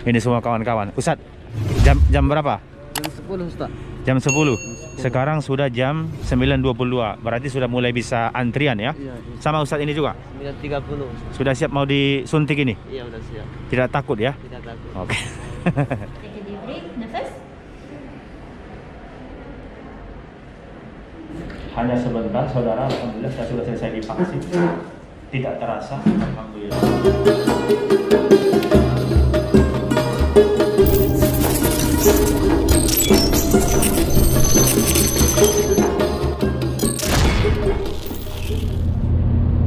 Ini semua kawan-kawan. Ustaz, jam berapa? Jam 10 Ustaz. Jam 10. Sekarang sudah jam 9.22. Berarti sudah mulai bisa antrian ya? Iya. Sama Ustaz ini juga? 9.30. Sudah siap mau disuntik ini? Iya, udah siap. Tidak takut ya? Tidak takut. Oke. Take a deep breath, nafas. Hanya sebentar, saudara. Alhamdulillah saya sudah selesai divaksin. Tidak terasa, alhamdulillah.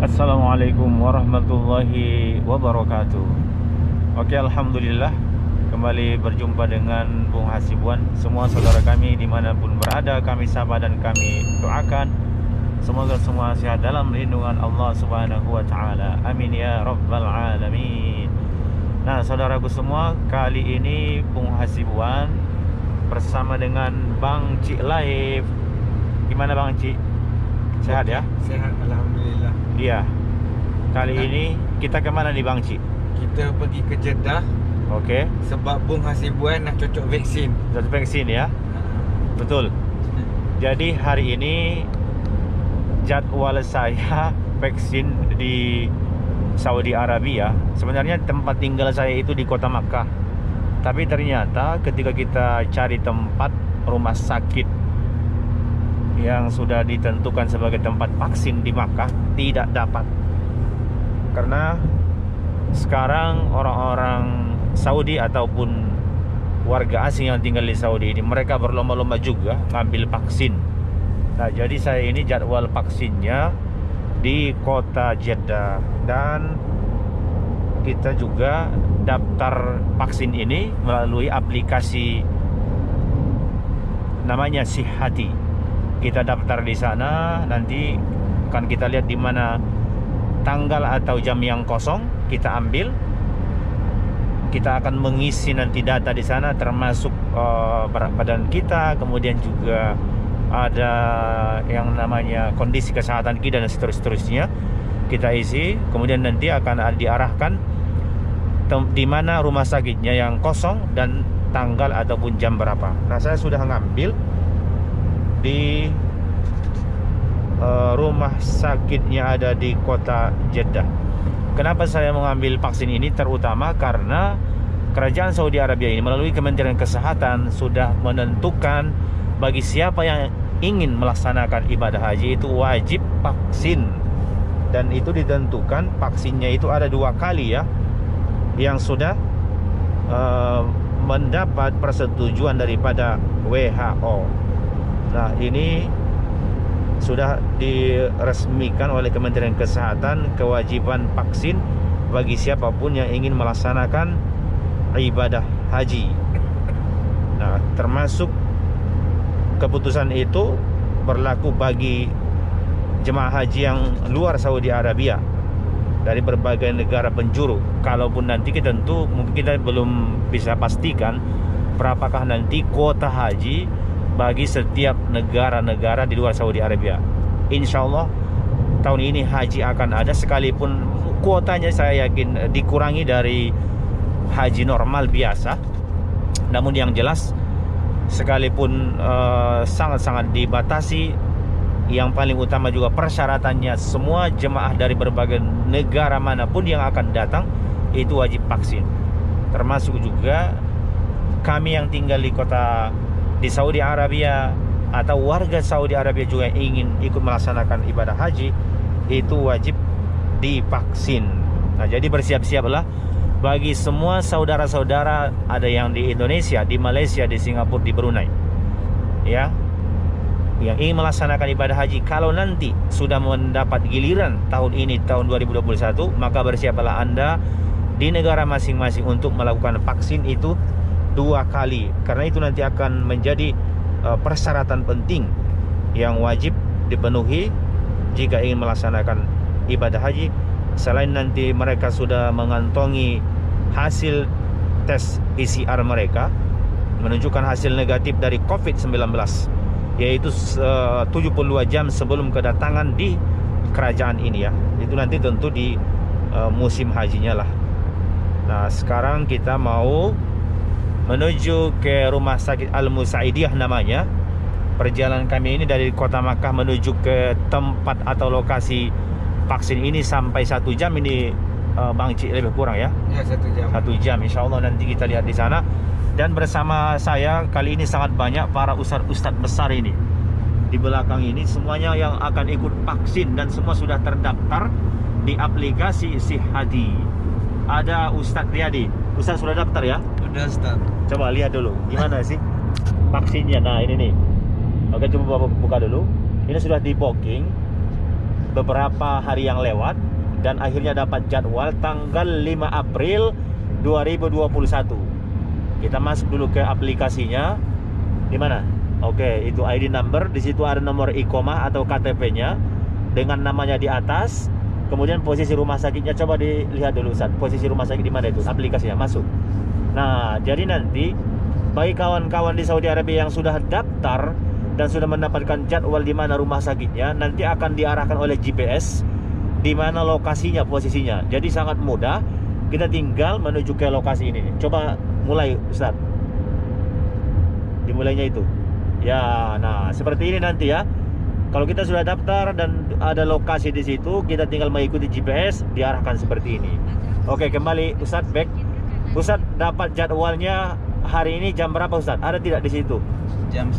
Assalamualaikum warahmatullahi wabarakatuh. Oke, alhamdulillah kembali berjumpa dengan Bung Hasibuan. Semua saudara kami dimanapun berada, kami sapa dan kami doakan semoga semua sehat dalam lindungan Allah Subhanahu wa Ta'ala. Amin ya Rabbal Alamin. Nah, saudaraku semua, kali ini Bung Hasibuan bersama dengan Bang Cik Laif. Gimana Bang Cik? Sehat ya? Sehat, alhamdulillah. Iya. Kali ini kita kemana nih Bang Cik? Kita pergi ke Jeddah Oke, sebab Bung Hasibuan nak cocok vaksin. satu vaksin ya. Betul. Jadi hari ini jadwal saya vaksin di Saudi Arabia. Sebenarnya tempat tinggal saya itu di kota Makkah. Tapi ternyata ketika kita cari tempat rumah sakit yang sudah ditentukan sebagai tempat vaksin di Makkah, tidak dapat. Karena sekarang orang-orang Saudi ataupun warga asing yang tinggal di Saudi ini, mereka berlomba-lomba juga ngambil vaksin. Nah, jadi saya ini jadwal vaksinnya di kota Jeddah, dan kita juga daftar vaksin ini melalui aplikasi namanya Sihati. Kita daftar di sana, nanti akan kita lihat di mana tanggal atau jam yang kosong, kita ambil. Kita akan mengisi nanti data di sana, termasuk berat badan kita, kemudian juga ada yang namanya kondisi kesehatan kita dan seterusnya. Kita isi, kemudian nanti akan diarahkan di mana rumah sakitnya yang kosong dan tanggal ataupun jam berapa. Nah, saya sudah ngambil di rumah sakitnya ada di kota Jeddah. Kenapa saya mengambil vaksin ini? Terutama karena kerajaan Saudi Arabia ini melalui Kementerian Kesehatan sudah menentukan bagi siapa yang ingin melaksanakan ibadah haji itu wajib vaksin. Dan itu ditentukan vaksinnya itu ada 2 kali ya, yang sudah mendapat persetujuan daripada WHO. Nah, ini sudah diresmikan oleh Kementerian Kesehatan kewajiban vaksin bagi siapapun yang ingin melaksanakan ibadah haji. Nah, termasuk keputusan itu berlaku bagi jemaah haji yang luar Saudi Arabia dari berbagai negara penjuru. Kalaupun nanti kita tentu mungkin kita belum bisa pastikan berapakah nanti kuota haji bagi setiap negara-negara di luar Saudi Arabia. Insya Allah tahun ini haji akan ada, sekalipun kuotanya saya yakin dikurangi dari haji normal biasa. Namun yang jelas, sekalipun sangat-sangat dibatasi, yang paling utama juga persyaratannya semua jemaah dari berbagai negara manapun yang akan datang itu wajib vaksin. Termasuk juga kami yang tinggal di Saudi Arabia atau warga Saudi Arabia juga yang ingin ikut melaksanakan ibadah haji itu wajib divaksin. Nah, jadi bersiap-siaplah bagi semua saudara-saudara, ada yang di Indonesia, di Malaysia, di Singapura, di Brunei ya, yang ingin melaksanakan ibadah haji. Kalau nanti sudah mendapat giliran tahun ini, tahun 2021, maka bersiaplah Anda di negara masing-masing untuk melakukan vaksin itu 2 kali, karena itu nanti akan menjadi persyaratan penting yang wajib dipenuhi jika ingin melaksanakan ibadah haji. Selain nanti mereka sudah mengantongi hasil tes PCR mereka menunjukkan hasil negatif dari COVID-19, yaitu 72 jam sebelum kedatangan di kerajaan ini ya. Itu nanti tentu di musim hajinya lah. Nah, sekarang kita mau menuju ke Rumah Sakit Al-Musaidiyah namanya. Perjalanan kami ini dari Kota Makkah menuju ke tempat atau lokasi vaksin ini sampai 1 jam ini, Bang Cik, lebih kurang ya? Ya, 1 jam. 1 jam, insya Allah nanti kita lihat di sana. Dan bersama saya kali ini sangat banyak para ustadz besar ini. Di belakang ini semuanya yang akan ikut vaksin dan semua sudah terdaftar di aplikasi Sihadi. Ada Ustadz Riyadi. Ustadz sudah daftar ya? Udah, Ustaz. Coba lihat dulu gimana sih vaksinnya. Nah, ini nih. Oke, coba buka dulu. Ini sudah di booking beberapa hari yang lewat dan akhirnya dapat jadwal tanggal 5 April 2021. Kita masuk dulu ke aplikasinya. Di mana? Oke, itu ID number. Di situ ada nomor iqomah atau KTP-nya dengan namanya di atas. Kemudian posisi rumah sakitnya coba dilihat dulu, Ustaz. Posisi rumah sakit di mana itu? Aplikasinya masuk. Nah, jadi nanti bagi kawan-kawan di Saudi Arabia yang sudah daftar dan sudah mendapatkan jadwal di mana rumah sakitnya, nanti akan diarahkan oleh GPS di mana lokasinya, posisinya. Jadi sangat mudah. Kita tinggal menuju ke lokasi ini. Coba mulai, Ustaz. Dimulainya itu. Ya, nah seperti ini nanti ya. Kalau kita sudah daftar dan ada lokasi di situ, kita tinggal mengikuti GPS, diarahkan seperti ini. Oke, kembali Ustadz back. Ustadz dapat jadwalnya hari ini jam berapa, Ustadz? Ada tidak di situ? Jam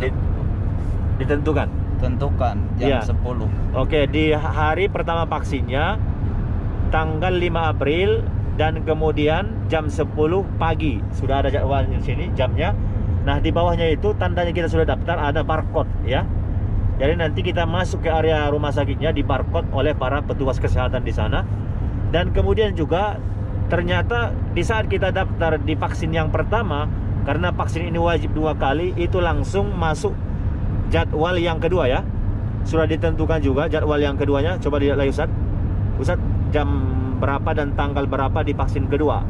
Ditentukan. tentukan jam Iya. 10. Oke, di hari pertama vaksinnya tanggal 5 April dan kemudian jam 10 pagi. Sudah ada jadwalnya di sini jamnya. Nah, di bawahnya itu tandanya kita sudah daftar, ada barcode ya. Jadi nanti kita masuk ke area rumah sakitnya, di barcode oleh para petugas kesehatan di sana. Dan kemudian juga ternyata di saat kita daftar di vaksin yang pertama, karena vaksin ini wajib 2 kali, itu langsung masuk jadwal yang kedua ya. Sudah ditentukan juga jadwal yang keduanya. Coba dilihat lagi, Ustaz. Ustaz, jam berapa dan tanggal berapa di vaksin kedua?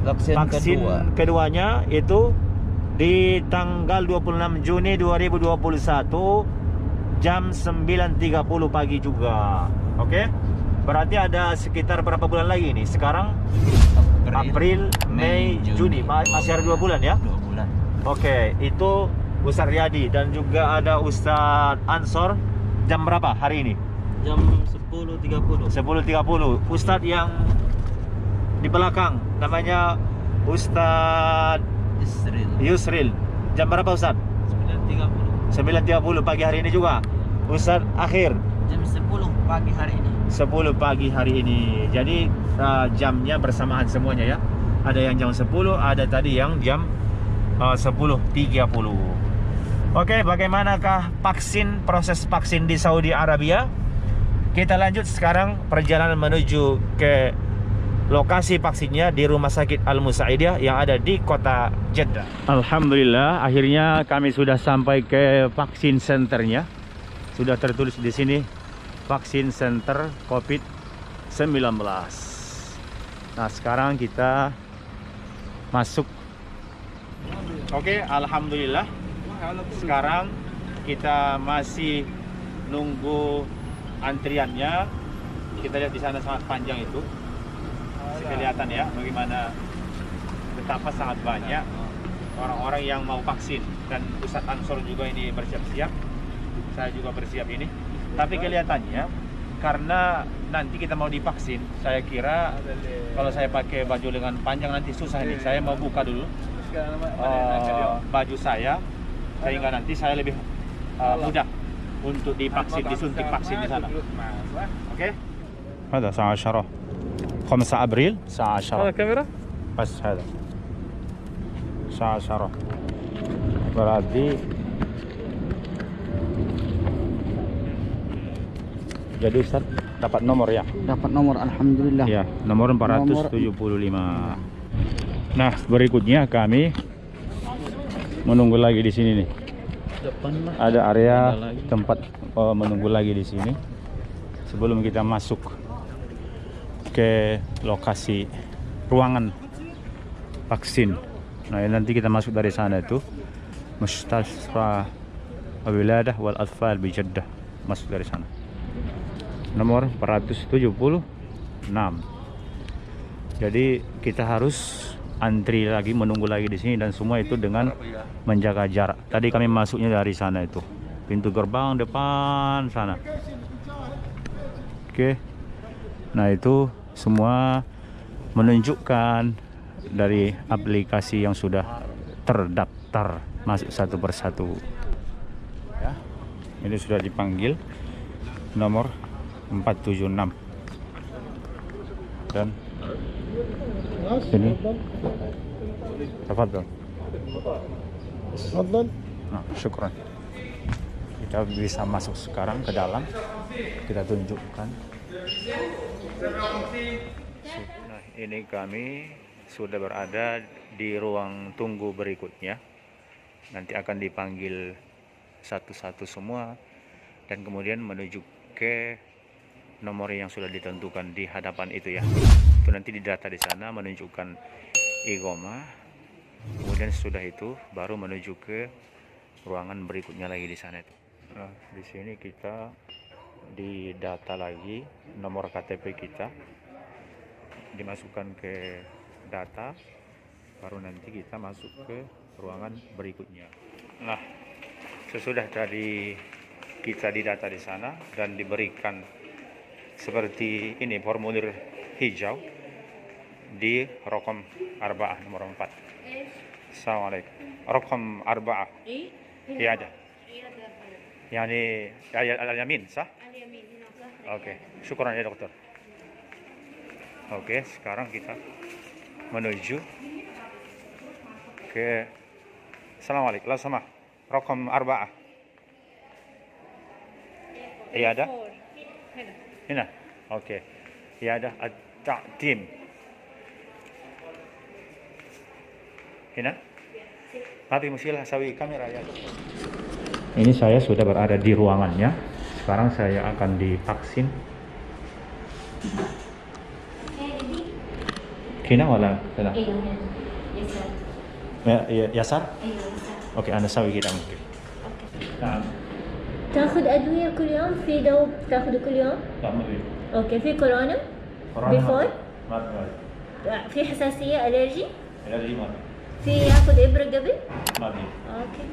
Vaksin keduanya itu di tanggal 26 Juni 2021 jam 9.30 pagi juga. Oke? Berarti ada sekitar berapa bulan lagi ini? Sekarang April, Mei, Juni. Masih ada 2 bulan ya? 2 bulan. Oke, itu Ustadz Riyadi dan juga ada Ustadz Ansor. Jam berapa hari ini? Jam 10.30. 10.30. Ustadz yang di belakang namanya Ustadz Yusril. Jam berapa, Ustadz? 9.30. 9.30 pagi hari ini juga. Ustadz Akhir Jam 10 pagi hari ini. 10 pagi hari ini. Jadi jamnya bersamaan semuanya ya. Ada yang jam 10, ada tadi yang jam 10.30. Oke, bagaimanakah proses vaksin di Saudi Arabia? Kita lanjut sekarang perjalanan menuju ke lokasi vaksinnya di Rumah Sakit Al-Musaidiyah yang ada di kota Jeddah. Alhamdulillah, akhirnya kami sudah sampai ke vaksin centernya. Sudah tertulis di sini vaksin center COVID-19. Nah, sekarang kita masuk. Oke, alhamdulillah. Sekarang kita masih nunggu antriannya. Kita lihat di sana sangat panjang itu. Kelihatan ya bagaimana betapa sangat banyak orang-orang yang mau vaksin. Dan Ustadz Ansor juga ini bersiap-siap. Saya juga bersiap ini. Tapi kelihatannya karena nanti kita mau divaksin, saya kira kalau saya pakai baju lengan panjang nanti susah nih. Saya mau buka dulu baju saya sehingga nanti saya lebih mudah untuk divaksin, disuntik vaksin di sana. Oke? Ada saat 10 5 April saat 10. Ada kamera? Pas ada. Saat 10. Berarti jadi Ustaz dapat nomor ya? Dapat nomor, alhamdulillah. Ya, nomor 475. Nah, berikutnya kami menunggu lagi di sini nih. Depan lah. Ada area tempat menunggu lagi di sini sebelum kita masuk ke lokasi ruangan vaksin. Nah, nanti kita masuk dari sana itu Mustasfa Al-Wiladah wal Atfal bi Jeddah. Masuk dari sana. Nomor 476. Jadi kita harus antri lagi, menunggu lagi di sini, dan semua itu dengan menjaga jarak. Tadi kami masuknya dari sana, itu pintu gerbang depan sana. Oke. Nah, itu semua menunjukkan dari aplikasi yang sudah terdaftar masuk satu persatu. Ya. Ini sudah dipanggil nomor 476. Dan ini tafadhal. تفضل. Nah, syukran. Kita bisa masuk sekarang ke dalam. Kita tunjukkan. Nah, ini kami sudah berada di ruang tunggu berikutnya. Nanti akan dipanggil satu-satu semua dan kemudian menuju ke nomor yang sudah ditentukan di hadapan itu ya. Itu nanti didata di sana, menunjukkan iqamah. Kemudian sudah itu baru menuju ke ruangan berikutnya lagi di sana itu. Nah, di sini kita didata lagi nomor KTP kita, dimasukkan ke data, baru nanti kita masuk ke ruangan berikutnya. Nah, sesudah tadi kita didata di sana dan diberikan seperti ini formulir hijau di Raqam Arba'ah nomor 4. Assalamualaikum. Raqam Arba'ah. Iya ada. Yani al-yamin, sah? Al-yamin, Oke, syukran ya dokter. Oke, sekarang kita menuju ke Assalamualaikum. La sama. Raqam Arba'ah. Iya ada? هنا اوكي عيادة التعتيم هنا ما في مشكلة سوي kamera ya. Ini saya sudah berada di ruangannya. Sekarang saya akan divaksin. Kina wala kala? ايوه يسار Yasar? ايوه يسار. Oke, Anda sawi kita mungkin. Nah, تاخذ ادويه كل يوم؟ في دواء تاخذه كل يوم؟ لا ما في. اوكي. في كورونا؟ Corona بيفور؟ ما في. في حساسيه الرجي؟ Alergi ma في ياخذ ابره قبل؟ ma fi. اوكي.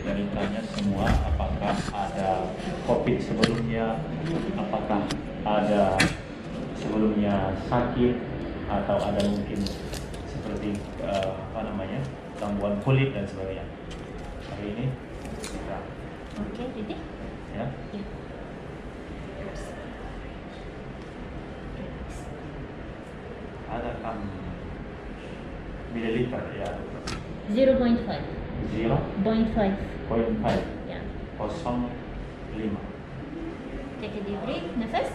Kita ditanya semua apakah ada COVID sebelumnya, apakah ada sebelumnya sakit, atau ada mungkin seperti gangguan kulit dan sebagainya. Hari ini kita, اوكي ready؟ ya. يلا. Ada kam mililiter ya? 0.5 0.5 yeah. 05. take a deep breath. نفس.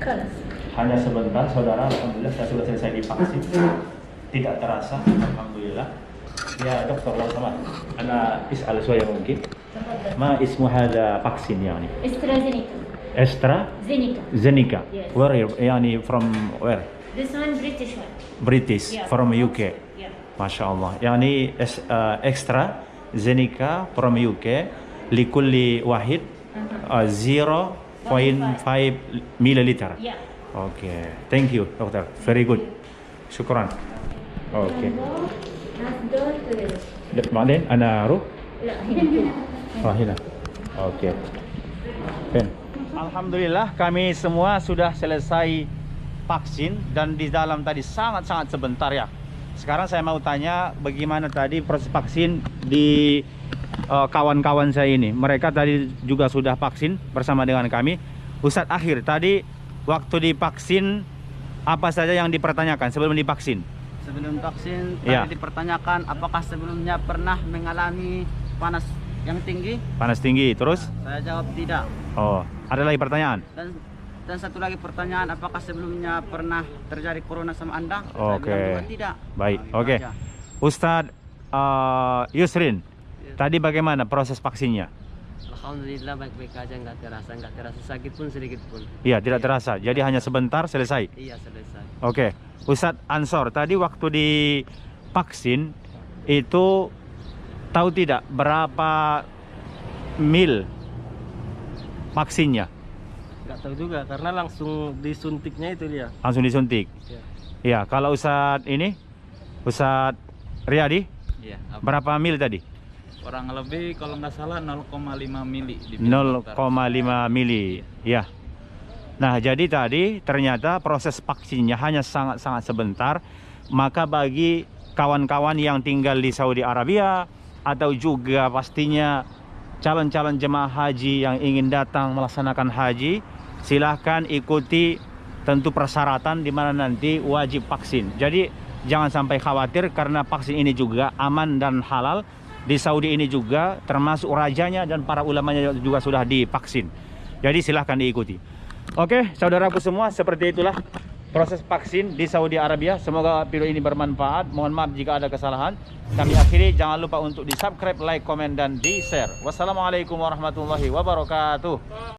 خلاص. Hanya sebentar, saudara. Alhamdulillah saya sudah selesai divaksin. Tidak terasa, alhamdulillah. Ya dokter, لو سمحت أنا أسأل شوية ممكن؟ تفضل. ما اسم هذا فاكسين يعني؟ استرازينيكا. أسترازينيكا. زينيكا. Yes. Where يعني from where? This one British one. British Yeah. from UK. Yeah. ما شاء الله. يعني extra زينيكا from UK لكل واحد 0.5 مللتر. Yeah. Okay, thank you dokter, very good. Syukran. Okay. دور في بعدين أنا أروح. لا هنا. Hina. Oke. Alhamdulillah kami semua sudah selesai vaksin dan di dalam tadi sangat-sangat sebentar ya. Sekarang saya mau tanya bagaimana tadi proses vaksin di kawan-kawan saya ini. Mereka tadi juga sudah vaksin bersama dengan kami. Ustadz Akhir, tadi waktu divaksin apa saja yang dipertanyakan sebelum divaksin? Sebelum vaksin Ya. tadi dipertanyakan apakah sebelumnya pernah mengalami panas yang tinggi? Panas tinggi, terus? Saya jawab tidak. Oh, ada lagi pertanyaan? Dan satu lagi pertanyaan, apakah sebelumnya pernah terjadi corona sama Anda? Oke. Saya bilang juga tidak. Baik, Nah, itu oke. aja. Ustadz Yusrin, Ya. tadi bagaimana proses vaksinnya? Alhamdulillah baik-baik aja, nggak terasa sakit pun sedikit pun. Iya, tidak terasa. Jadi hanya sebentar selesai. Iya, selesai. Oke. Ustadz Ansor, tadi waktu divaksin itu tahu tidak berapa mil vaksinnya? Nggak tahu juga karena langsung disuntiknya itu dia. Langsung disuntik. Ya. Ya, kalau Ustadz Ustadz Riyadi, Iya, berapa mil tadi? kurang lebih kalau nggak salah 0,5 mili. 0,5 mili. Ya. Nah, jadi tadi ternyata proses vaksinnya hanya sangat-sangat sebentar. Maka bagi kawan-kawan yang tinggal di Saudi Arabia atau juga pastinya calon-calon jemaah haji yang ingin datang melaksanakan haji, silahkan ikuti tentu persyaratan di mana nanti wajib vaksin. Jadi jangan sampai khawatir karena vaksin ini juga aman dan halal. Di Saudi ini juga termasuk rajanya dan para ulamanya juga sudah divaksin. Jadi silahkan diikuti. Oke, saudaraku semua, seperti itulah proses vaksin di Saudi Arabia. Semoga video ini bermanfaat. Mohon maaf jika ada kesalahan. Kami akhiri, jangan lupa untuk di subscribe, like, komen, dan di share. Wassalamualaikum warahmatullahi wabarakatuh.